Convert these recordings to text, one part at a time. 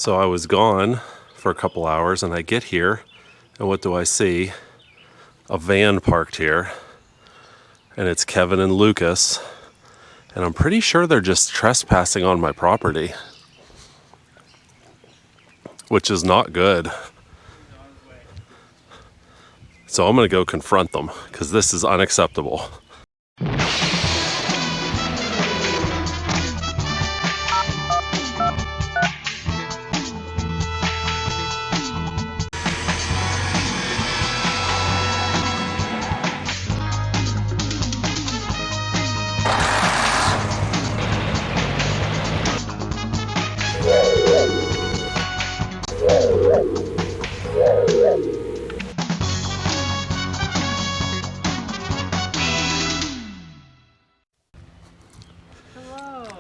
So I was gone for a couple hours and I get here and what do I see? A van parked here and it's Kevin and Lucas and I'm pretty sure they're just trespassing on my property, which is not good. So I'm gonna go confront them because this is unacceptable.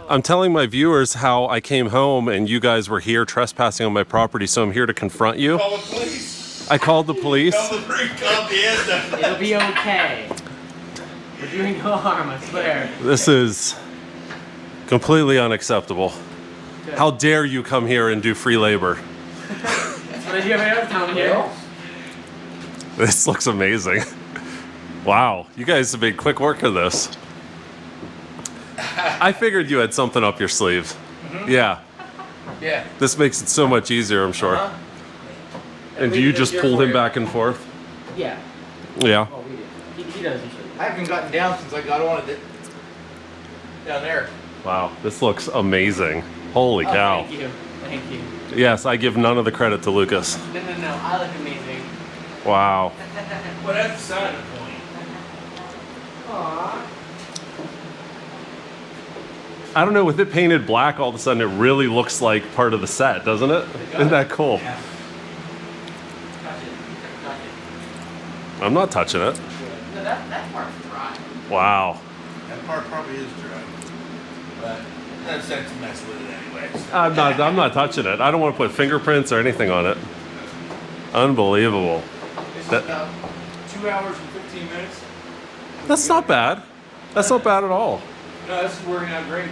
I'm telling my viewers how I came home and you guys were here trespassing on my property, so I'm here to confront you. Call the police. I called the police. Call the It'll be okay. We're doing no harm, I swear. This is completely unacceptable. Good. How dare you come here and do free labor? That's what I do every other time here. This looks amazing. Wow, you guys have made quick work of this. I figured you had something up your sleeve. Mm-hmm. Yeah. Yeah. This makes it so much easier, I'm sure. And do you just pull him back and forth? Yeah. Yeah. Oh, we do. He does usually. I haven't gotten down since I got on it. Down there. Wow, this looks amazing. Holy cow. Thank you. Thank you. Yes, I give none of the credit to Lucas. No. I look amazing. Wow. Well, that's beside the point. Aww. I don't know, with it painted black, all of a sudden it really looks like part of the set, doesn't it? Isn't that cool? Yeah. Touch it. I'm not touching it. No, that part's dry. Wow. That part probably is dry. But no sense to mess with it anyways. I'm not touching it. I don't want to put fingerprints or anything on it. Unbelievable. This is about 2 hours and 15 minutes. That's not bad. That's not bad at all. No, this is working out great.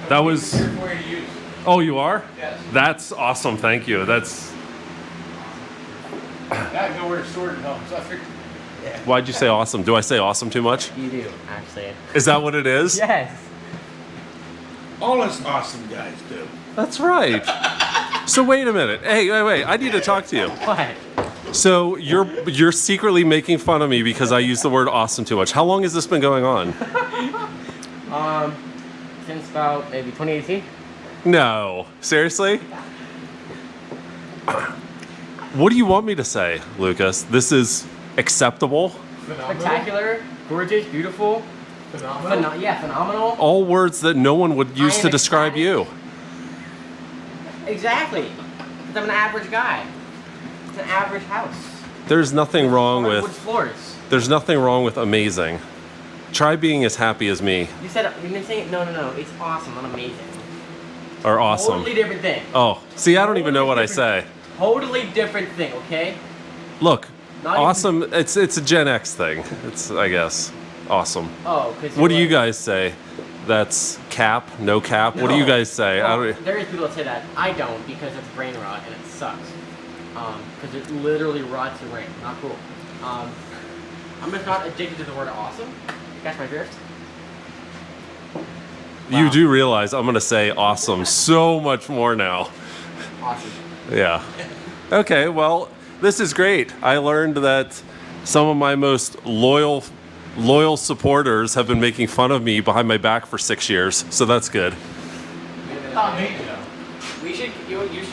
That was... Here for you to use. Oh, you are? Yes. That's awesome. Thank you. That's... I didn't know where to store it home, so I figured... Yeah. Why'd you say awesome? Do I say awesome too much? You do, actually. Is that what it is? Yes. All us awesome guys do. That's right. So wait a minute. Hey, wait. I need to talk to you. What? So you're secretly making fun of me because I use the word awesome too much. How long has this been going on? Since about maybe 2018. No. Seriously? What do you want me to say, Lucas? This is acceptable? Spectacular, gorgeous, beautiful. Phenomenal. Phenomenal. All words that no one would use to describe you. Exactly. Because I'm an average guy. It's an average house. There's nothing wrong Wood with... floors. There's nothing wrong with amazing. Try being as happy as me. You said, you've been saying, no. It's awesome, not amazing. Or awesome. Totally different thing. Oh, see, I don't even know what I say. Totally different thing, okay? Look, Not awesome, it's a Gen X thing. It's, I guess, awesome. Oh, because What do you guys say? That's cap, no cap? What do you guys say? I Well, don't... there is people that say that. I don't because it's brain rot and it sucks. Because it literally rots your brain. Not cool. I'm just not addicted to the word awesome. Catch my drift? You Wow. do realize I'm going to say awesome so much more now. Awesome. Yeah. Okay, well, this is great. I learned that some of my most loyal supporters have been making fun of me behind my back for 6 years, so that's good. You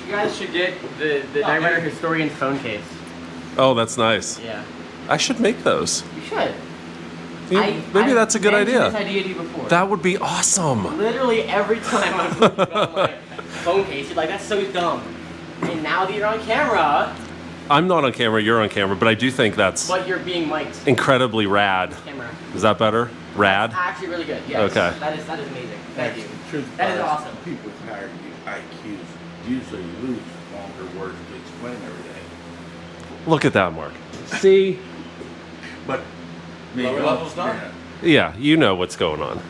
guys should get the Knight Rider Historians phone case. Oh, that's nice. Yeah. I should make those. You should. Maybe that's a good idea. I've mentioned this idea to you before. That would be awesome. Literally every time I put you on my phone case, you're like, that's so dumb. And now that you're on camera... I'm not on camera, you're on camera, but I do think that's But you're being mic'd. incredibly rad. Camera. Is that better? Rad? That's actually really good, yes. Okay. That is amazing. Thank you. That is awesome. People with higher IQs usually lose longer words to explain everything. Look at that, Mark. See? But Lower levels not. Yeah, you know what's going on.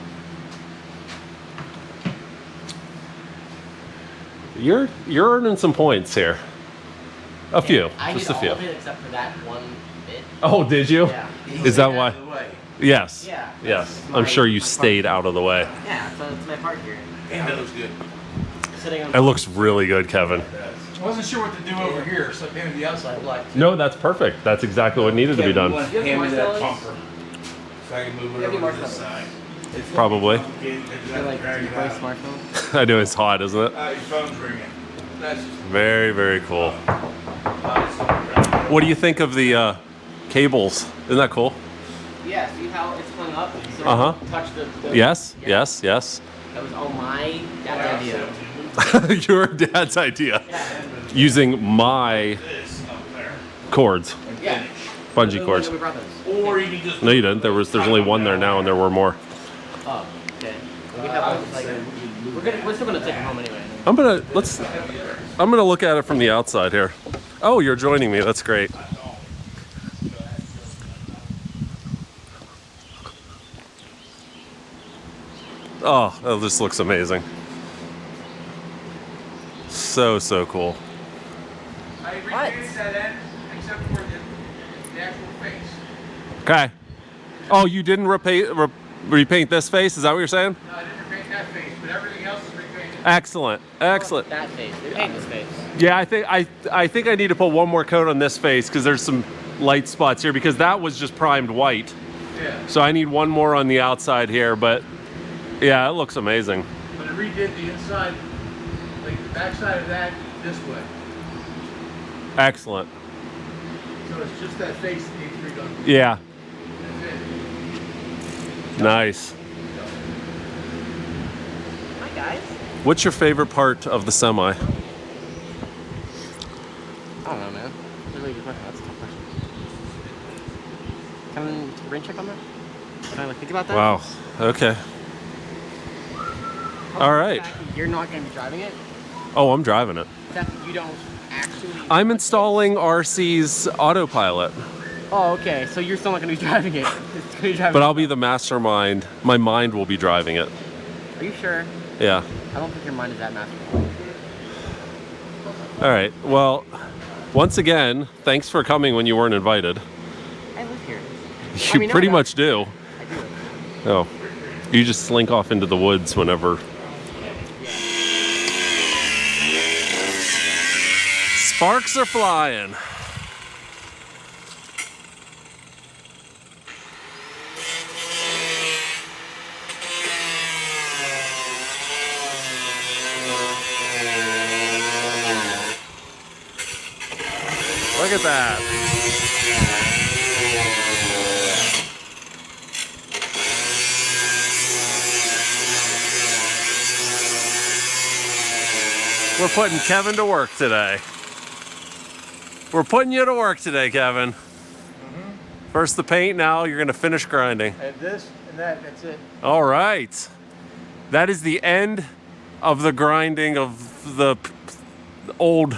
You're earning some points here. A few, I just did a few. all of it except for that one bit. Oh, did you? Yeah. Is that Out why? of the way. Yes. Yeah. Yes. My- I'm sure you my stayed part. out of the way. Yeah, so it's my part here. And it looks good. Sitting on. It looks really good, Kevin. I wasn't sure what to do over here, so I painted the outside black. No, that's perfect. That's exactly what needed to be done. You have Hand me that marshmallows? bumper. So I can move You it have over any to this marshmallows? side. It's Probably. complicated, I just Feel have to like drag it voice out. marshmallows. I know it's hot, isn't it? Your phone's ringing. That's just Very, very cool. what What do you think of the cables? Isn't that cool? Yeah, see how it's hung up? So Uh-huh. touch the Yes, yeah. yes, yes. That was all my dad's idea. Your dad's idea. Yeah. Using my this up there. cords, Yeah. bungee cords. We brought those. Or you can just. No, you didn't. There's only one there now, and there were more. Oh, okay. We have like we're still gonna take them home anyway. I'm gonna look at it from the outside here. Oh, you're joining me. That's great. Oh, this looks amazing. So cool. I repainted that end except for the actual face. Okay. Oh, you didn't repaint this face? Is that what you're saying? No, I didn't repaint that face, but everything else is repainted. Excellent. Excellent. That face. We paint this face. Yeah, I think I need to put one more coat on this face because there's some light spots here because that was just primed white. Yeah. So I need one more on the outside here, but yeah, it looks amazing. But I redid the inside, like the back side of that this way. Excellent. So it's just that face that needs redone. Yeah, That's it. nice. Hi guys. What's your favorite part of the semi? I don't know, man. That's a really good question. That's a tough question. Can I rain check on that? Can I like think about that? Wow, okay. All right. You're not going to be driving it. Oh, I'm driving it. That you don't actually. I'm installing RC's autopilot, Oh, okay. So you're still not going to be driving it. It's going to be driving. but I'll be the mastermind. My mind will be driving it. Are you sure? Yeah. I don't think your mind is that masterful. All right. Well, once again, thanks for coming when you weren't invited. I live here. You mean, no, pretty no. much do. I do. Oh, you just slink off into the woods whenever. Sparks are flying. Look at that. We're putting Kevin to work today. We're putting you to work today, Kevin. First the paint, now you're gonna finish grinding. And this and that's it. All right. That is the end of the grinding of the old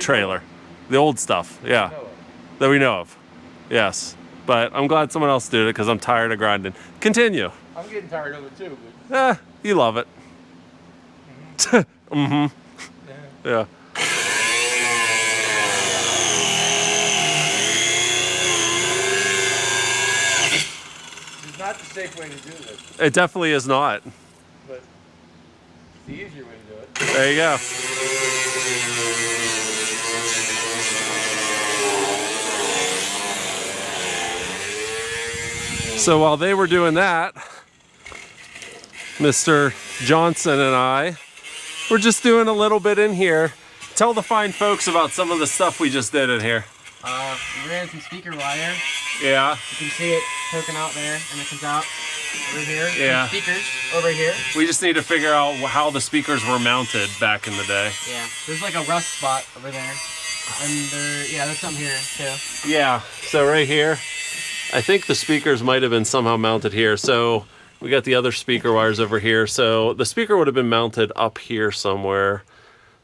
trailer. The old stuff, yeah. That we know of. Yes. But I'm glad someone else did it because I'm tired of grinding. Continue. I'm getting tired of it too, but You love it. Mm-hmm. Yeah. it's not the safe way to do this, It definitely is not. but it's the easier way to do it. There you go. So while they were doing that, Mr. Johnson and I were just doing a little bit in here. Tell the fine folks about some of the stuff we just did in here. We ran some speaker wire. Yeah. You can see it poking out there, and it comes out over here. Yeah. Some speakers over here. We just need to figure out how the speakers were mounted back in the day. Yeah. There's like a rust spot over there. And there's something here too. Yeah, so right here, I think the speakers might have been somehow mounted here. So we got the other speaker wires over here. So the speaker would have been mounted up here somewhere.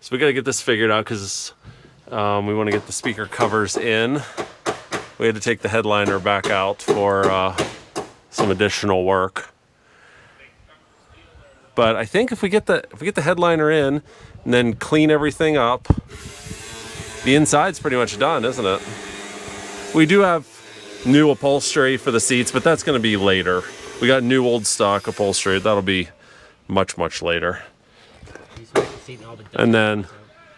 So we got to get this figured out because we want to get the speaker covers in. We had to take the headliner back out for some additional work. But I think if we get the headliner in, and then clean everything up. The inside's pretty much done, isn't it? We do have new upholstery for the seats, but that's going to be later. We got new old stock upholstery. That'll be much, much later. And then,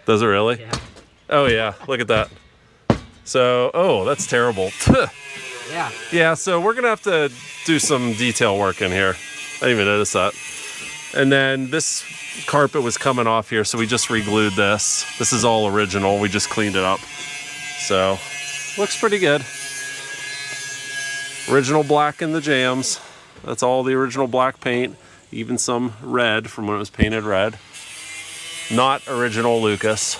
does it really? Yeah. Oh yeah, look at that. So, oh, that's terrible. Yeah. Yeah, so we're gonna have to do some detail work in here. I didn't even notice that. And then this carpet was coming off here, so we just re-glued this. This is all original, we just cleaned it up. So, looks pretty good. Original black in the jams. That's all the original black paint. Even some red from when it was painted red. Not original Lucas.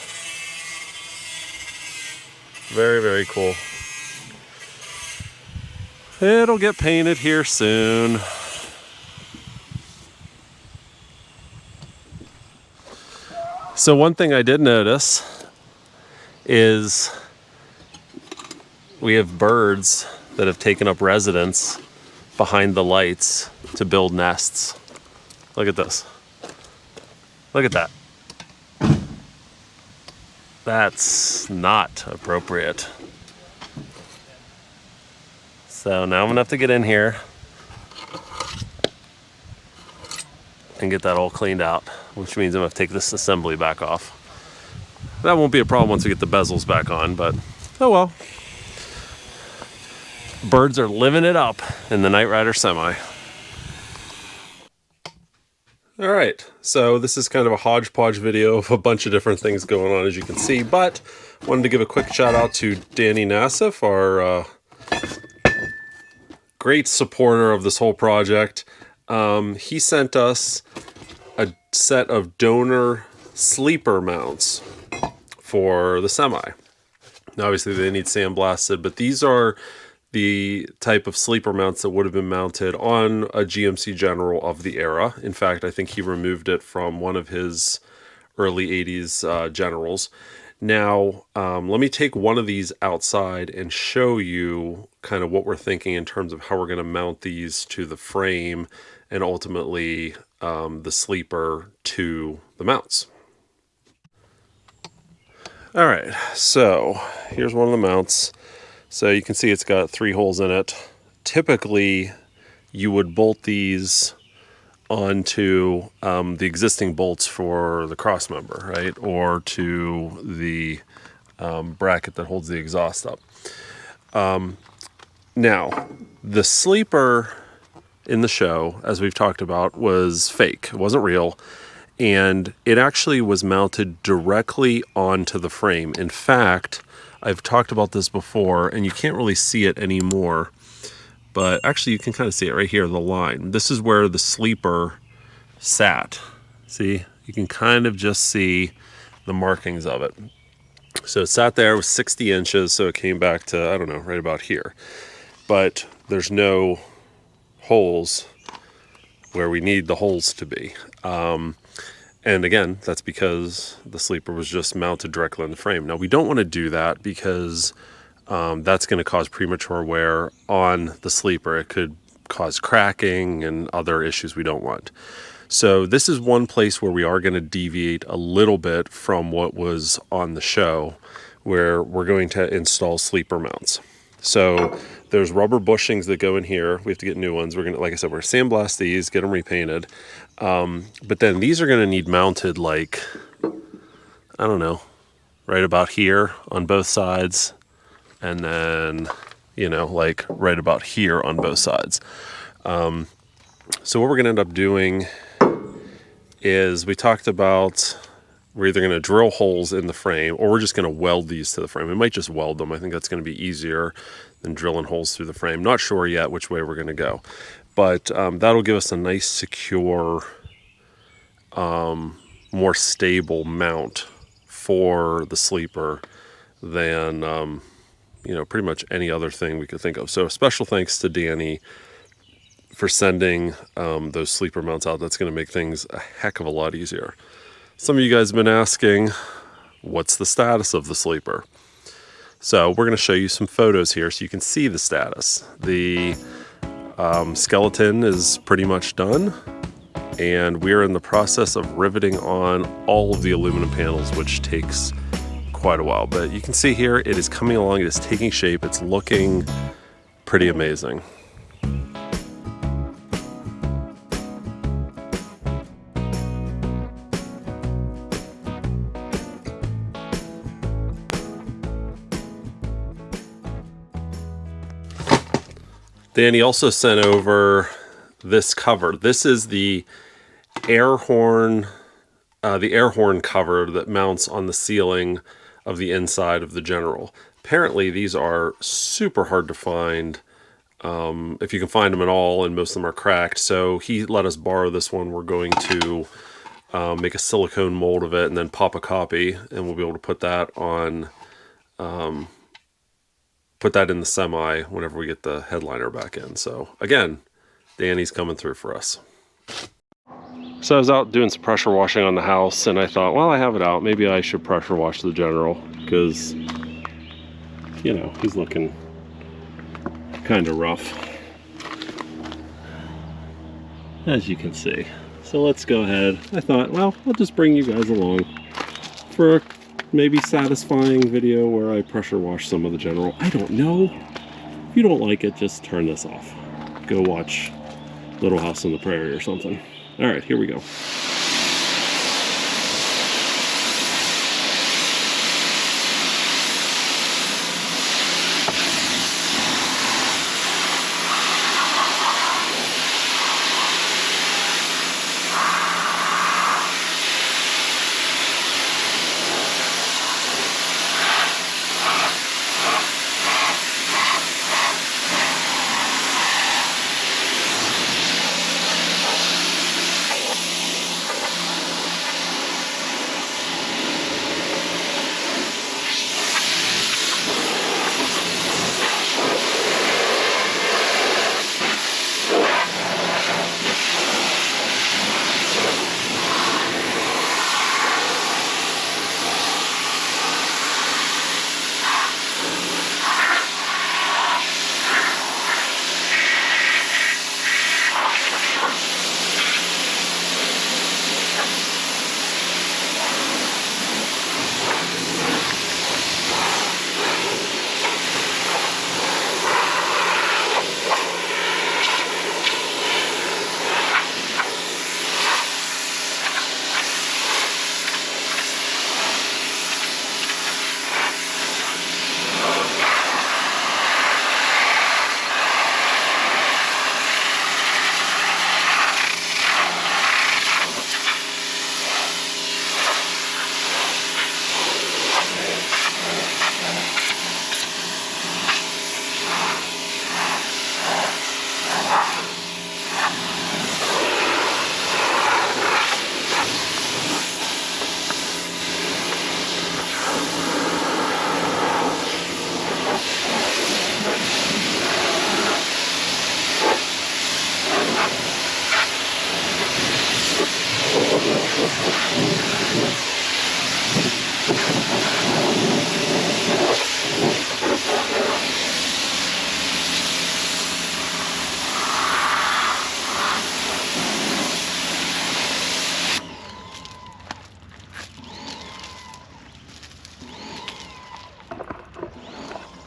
Very, very cool. It'll get painted here soon. So one thing I did notice is we have birds that have taken up residence behind the lights to build nests. Look at this. Look at that. That's not appropriate. So now I'm gonna have to get in here and get that all cleaned out, which means I'm gonna have to take this assembly back off. That won't be a problem once we get the bezels back on, but oh well. Birds are living it up in the Knight Rider Semi. All right, so this is kind of a hodgepodge video of a bunch of different things going on, as you can see, but wanted to give a quick shout out to Danny Nassif, our great supporter of this whole project. He sent us a set of donor sleeper mounts for the Semi. Now, obviously they need sandblasted, but these are the type of sleeper mounts that would have been mounted on a GMC General of the era. In fact, I think he removed it from one of his early 80s Generals. Now, let me take one of these outside and show you kind of what we're thinking in terms of how we're going to mount these to the frame and ultimately the sleeper to the mounts. All right, so here's one of the mounts. So you can see it's got 3 holes in it. Typically, you would bolt these onto the existing bolts for the cross member, right? Or to the bracket that holds the exhaust up. Now, the sleeper in the show, as we've talked about, was fake. It wasn't real. And it actually was mounted directly onto the frame. In fact, I've talked about this before, and you can't really see it anymore, but actually you can kind of see it right here, the line. This is where the sleeper sat. See, you can kind of just see the markings of it. So it sat there, it was 60 inches, so it came back to, I don't know, right about here. But there's no holes where we need the holes to be. And again, that's because the sleeper was just mounted directly on the frame. Now, we don't want to do that because that's going to cause premature wear on the sleeper. It could cause cracking and other issues we don't want. So this is one place where we are going to deviate a little bit from what was on the show, where we're going to install sleeper mounts. So there's rubber bushings that go in here. We have to get new ones. We're going to, like I said, we're going to sandblast these, get them repainted. But then these are going to need mounted like, I don't know, right about here on both sides. And then, you know, like right about here on both sides. So what we're going to end up doing is we talked about we're either going to drill holes in the frame or we're just going to weld these to the frame. We might just weld them. I think that's going to be easier than drilling holes through the frame. Not sure yet which way we're going to go. But that'll give us a nice, secure, more stable mount for the sleeper than, you know, pretty much any other thing we could think of. So special thanks to Danny for sending those sleeper mounts out. That's going to make things a heck of a lot easier. Some of you guys have been asking, what's the status of the sleeper? So we're going to show you some photos here so you can see the status. The skeleton is pretty much done. and we're in the process of riveting on all of the aluminum panels, which takes quite a while. But you can see here, it is coming along, it is taking shape, it's looking pretty amazing. Danny also sent over this cover. This is the air horn cover that mounts on the ceiling of the inside of the General. Apparently these are super hard to find, if you can find them at all, and most of them are cracked. So he let us borrow this one. We're going to make a silicone mold of it and then pop a copy, and we'll be able to put that on, put that in the semi whenever we get the headliner back in. So again, Danny's coming through for us. So I was out doing some pressure washing on the house, and I thought, well, I have it out, maybe I should pressure wash the General, because, you know, he's looking kind of rough, as you can see. So let's go ahead. I thought, well, I'll just bring you guys along for a maybe satisfying video where I pressure wash some of the General. I don't know. If you don't like it, just turn this off. Go watch Little House on the Prairie or something. All right, here we go.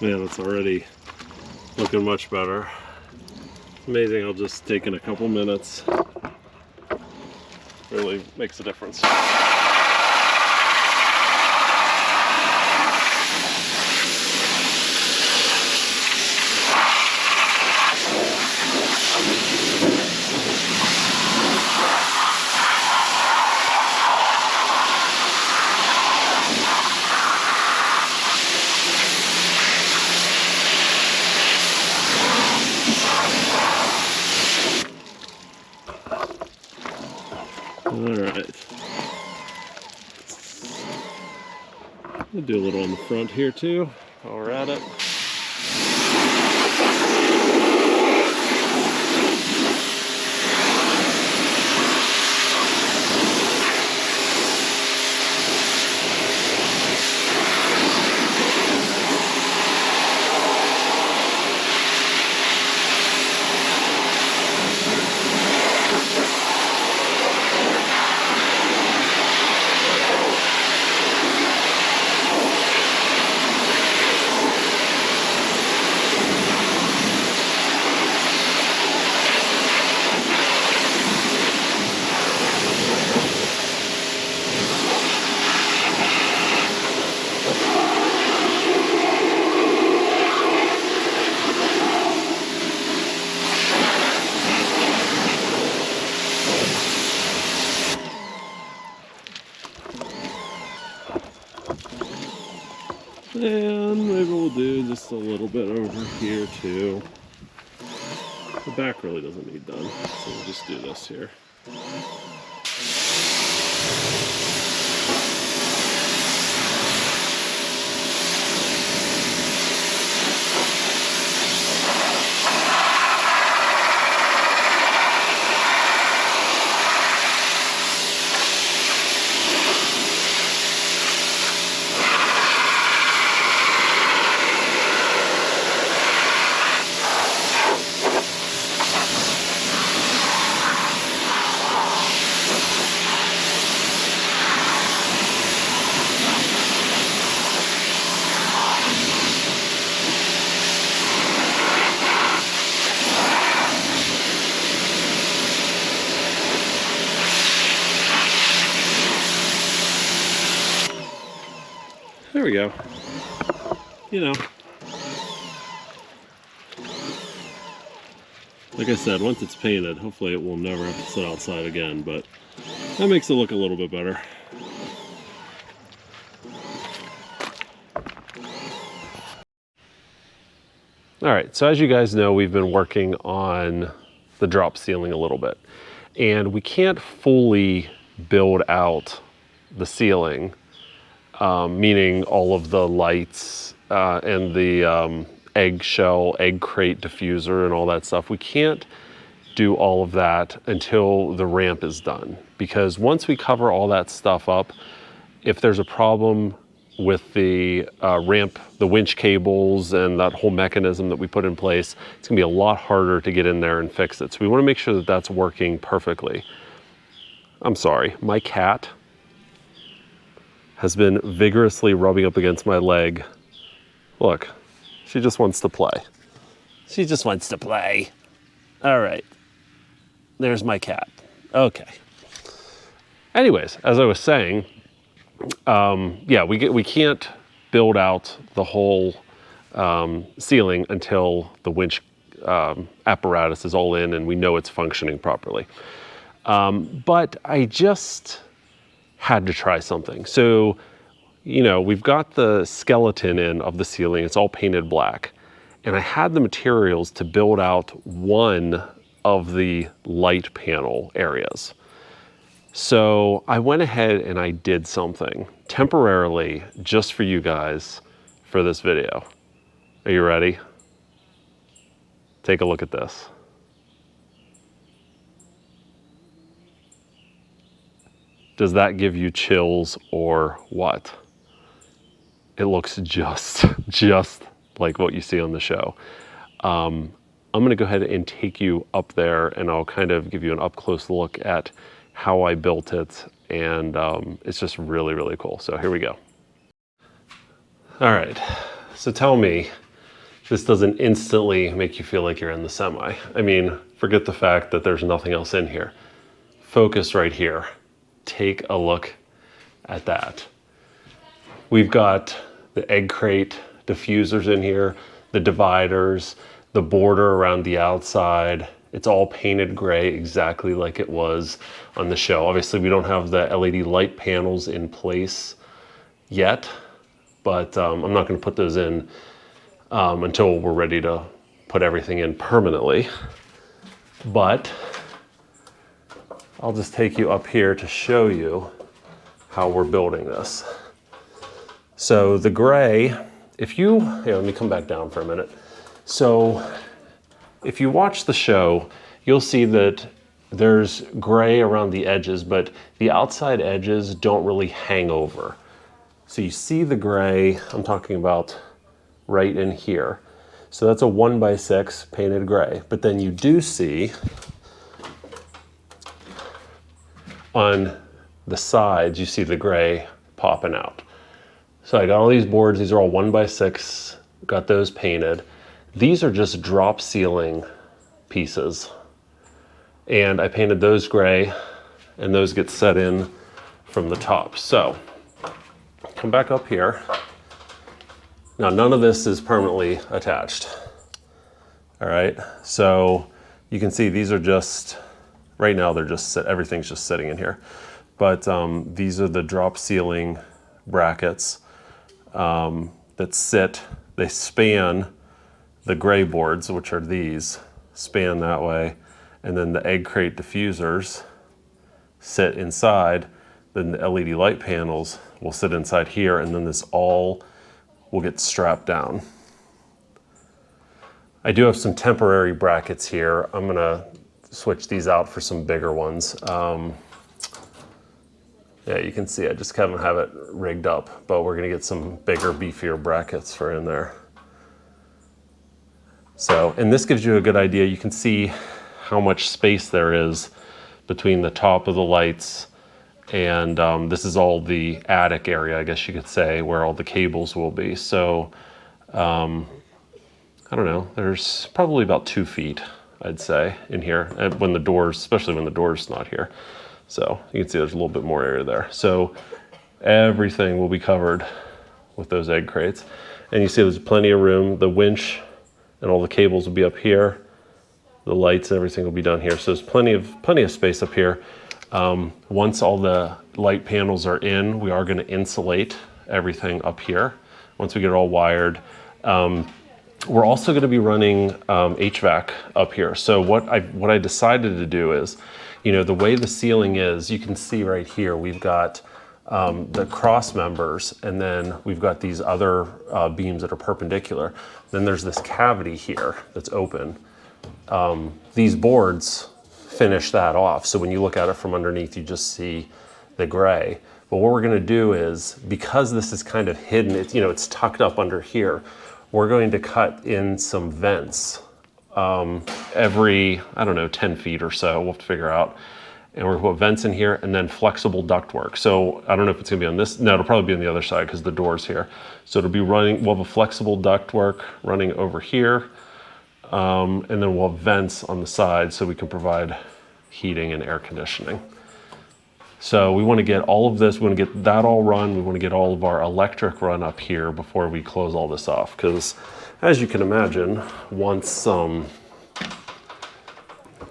Man, it's already looking much better. It's amazing how just taking a couple minutes really makes a difference. Alright. We'll do a little on the front here too while we're at it. do just a little bit over here too. The back really doesn't need done, so we'll just do this here. There we go. You know, like I said, once it's painted, hopefully it will never have to sit outside again, but that makes it look a little bit better. All right, so as you guys know, we've been working on the drop ceiling a little bit, and we can't fully build out the ceiling, meaning all of the lights and the eggshell, egg crate diffuser and all that stuff. We can't do all of that until the ramp is done, because once we cover all that stuff up, if there's a problem with the ramp, the winch cables and that whole mechanism that we put in place, it's gonna be a lot harder to get in there and fix it. So we wanna make sure that that's working perfectly. I'm sorry, my cat has been vigorously rubbing up against my leg. Look, she just wants to play. She just wants to play. All right, there's my cat. Okay. Anyways, as I was saying, yeah, we can't build out the whole ceiling until the winch apparatus is all in and we know it's functioning properly. But I just had to try something. So, you know, we've got the skeleton in of the ceiling, it's all painted black. And I had the materials to build out one of the light panel areas. So I went ahead and I did something temporarily just for you guys for this video. Are you ready? Take a look at this. Does that give you chills or what? It looks just like what you see on the show. I'm gonna go ahead and take you up there and I'll kind of give you an up close look at how I built it, and it's just really, really cool. So here we go. All right, so tell me, this doesn't instantly make you feel like you're in the semi. I mean, forget the fact that there's nothing else in here. Focus right here. Take a look at that. We've got the egg crate diffusers in here, the dividers, the border around the outside. It's all painted gray, exactly like it was on the show. Obviously, we don't have the LED light panels in place yet, but I'm not gonna put those in until we're ready to put everything in permanently. But I'll just take you up here to show you how we're building this. So the gray, if you, here, let me come back down for a minute. So if you watch the show, you'll see that there's gray around the edges, but the outside edges don't really hang over. So you see the gray, I'm talking about right in here. So that's a 1x6 painted gray, but then you do see on the sides, you see the gray popping out. So I got all these boards, these are all 1x6, got those painted. These are just drop ceiling pieces. And I painted those gray, and those get set in from the top. So, come back up here. Now, none of this is permanently attached. All right, so you can see these are just, right now they're just, everything's just sitting in here. But these are the drop ceiling brackets that sit they span the gray boards, which are these, span that way, and then the egg crate diffusers sit inside, then the LED light panels will sit inside here, and then this all will get strapped down. I do have some temporary brackets here. I'm gonna switch these out for some bigger ones. Yeah, you can see I just haven't have it rigged up, but we're gonna get some bigger, beefier brackets for in there. So, and this gives you a good idea. You can see how much space there is between the top of the lights and this is all the attic area, I guess you could say, where all the cables will be. So, I don't know, there's probably about 2 feet, I'd say, in here, when the doors, especially when the door's not here. So you can see there's a little bit more area there. So everything will be covered with those egg crates. And you see there's plenty of room. The winch and all the cables will be up here. The lights and everything will be down here. So there's plenty of space up here. Once all the light panels are in, we are gonna insulate everything up here. Once we get it all wired. We're also gonna be running HVAC up here. So what I decided to do is, you know, the way the ceiling is, you can see right here, we've got the cross members, and then we've got these other beams that are perpendicular. Then there's this cavity here that's open. These boards finish that off. So when you look at it from underneath, you just see the gray. But what we're gonna do is, because this is kind of hidden, it's, you know, it's tucked up under here, we're going to cut in some vents every, I don't know, 10 feet or so, we'll have to figure out. And we're gonna put vents in here and then flexible ductwork. So I don't know if it's gonna be on this, no, it'll probably be on the other side because the door's here. So it'll be running, we'll have a flexible ductwork running over here. And then we'll have vents on the side so we can provide heating and air conditioning. So we wanna get all of this, we wanna get that all run, we wanna get all of our electric run up here before we close all this off. Because as you can imagine, once, you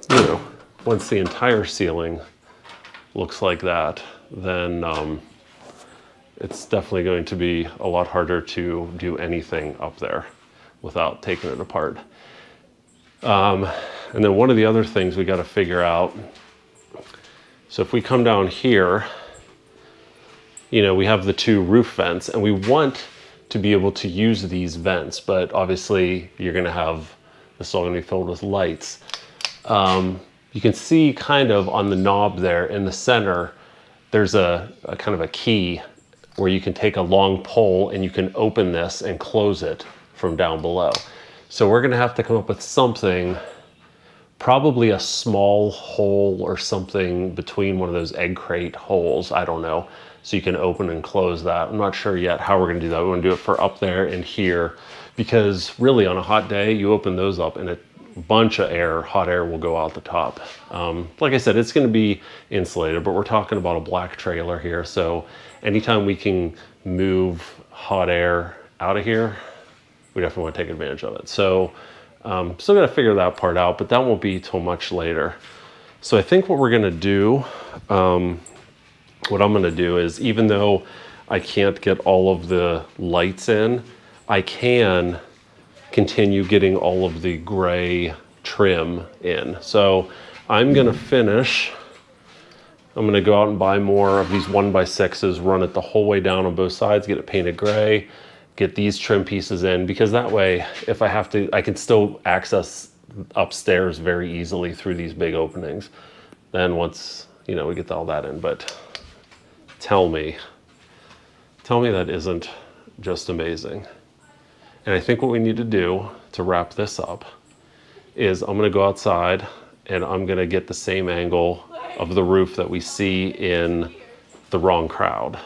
know, once the entire ceiling looks like that, then it's definitely going to be a lot harder to do anything up there without taking it apart. And then one of the other things we got to figure out, so if we come down here, you know, we have the 2 roof vents and we want to be able to use these vents, but obviously you're going to have, this is all going to be filled with lights. You can see kind of on the knob there in the center, there's a kind of a key where you can take a long pole and you can open this and close it from down below. So we're gonna have to come up with something, probably a small hole or something between one of those egg crate holes, I don't know. So you can open and close that. I'm not sure yet how we're gonna do that. We wanna do it for up there and here, because really on a hot day, you open those up and a bunch of air, hot air will go out the top. Like I said, it's gonna be insulated, but we're talking about a black trailer here. So anytime we can move hot air out of here, we definitely want to take advantage of it. So still got to figure that part out, but that won't be till much later. So I think what we're going to do, what I'm going to do is, even though I can't get all of the lights in, I can continue getting all of the gray trim in. So I'm going to finish, I'm going to go out and buy more of these 1x6s, run it the whole way down on both sides, get it painted gray, get these trim pieces in, because that way, if I have to, I can still access upstairs very easily through these big openings. Then once, you know, we get all that in, but tell me that isn't just amazing. And I think what we need to do to wrap this up is I'm gonna go outside and I'm gonna get the same angle of the roof that we see in The Wrong Crowd.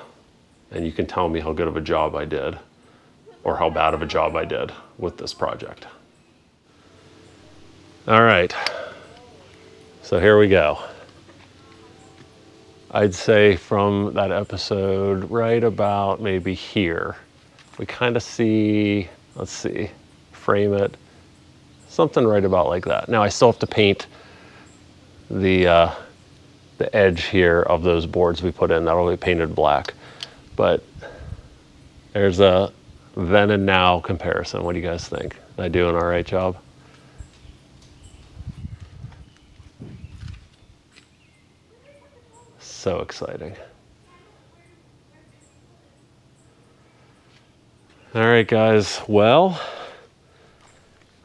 And you can tell me how good of a job I did, or how bad of a job I did with this project. All right, so here we go. I'd say from that episode right about maybe here, we kind of see, let's see, frame it, something right about like that. Now I still have to paint the edge here of those boards we put in. That'll be painted black, but there's a then and now comparison. What do you guys think? Did I do an all right job? So exciting. All right, guys. Well,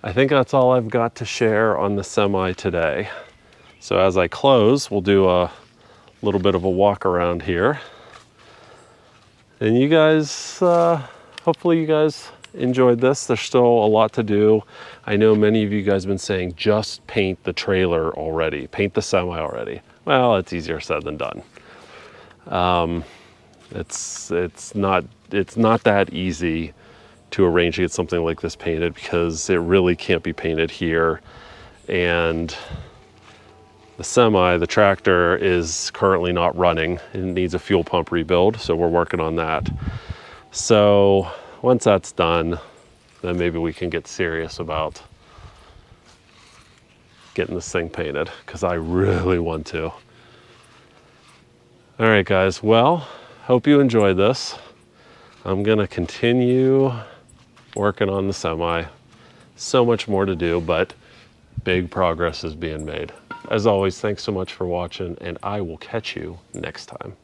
I think that's all I've got to share on the semi today. So as I close, we'll do a little bit of a walk around here. And you guys, hopefully you guys enjoyed this. There's still a lot to do. I know many of you guys have been saying, just paint the trailer already, paint the semi already. Well, it's easier said than done. It's not that easy to arrange to get something like this painted, because it really can't be painted here. And the semi, the tractor, is currently not running. It needs a fuel pump rebuild, so we're working on that. So once that's done, then maybe we can get serious about getting this thing painted, because I really want to. All right, guys, well, hope you enjoyed this. I'm gonna continue working on the semi. So much more to do, but big progress is being made. As always, thanks so much for watching, and I will catch you next time.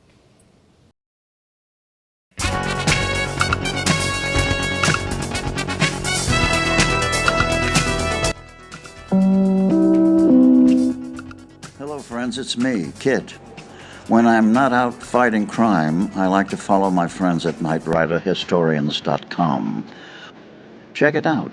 Hello friends, it's me, Kit. When I'm not out fighting crime, I like to follow my friends at knightriderhistorians.com. Check it out.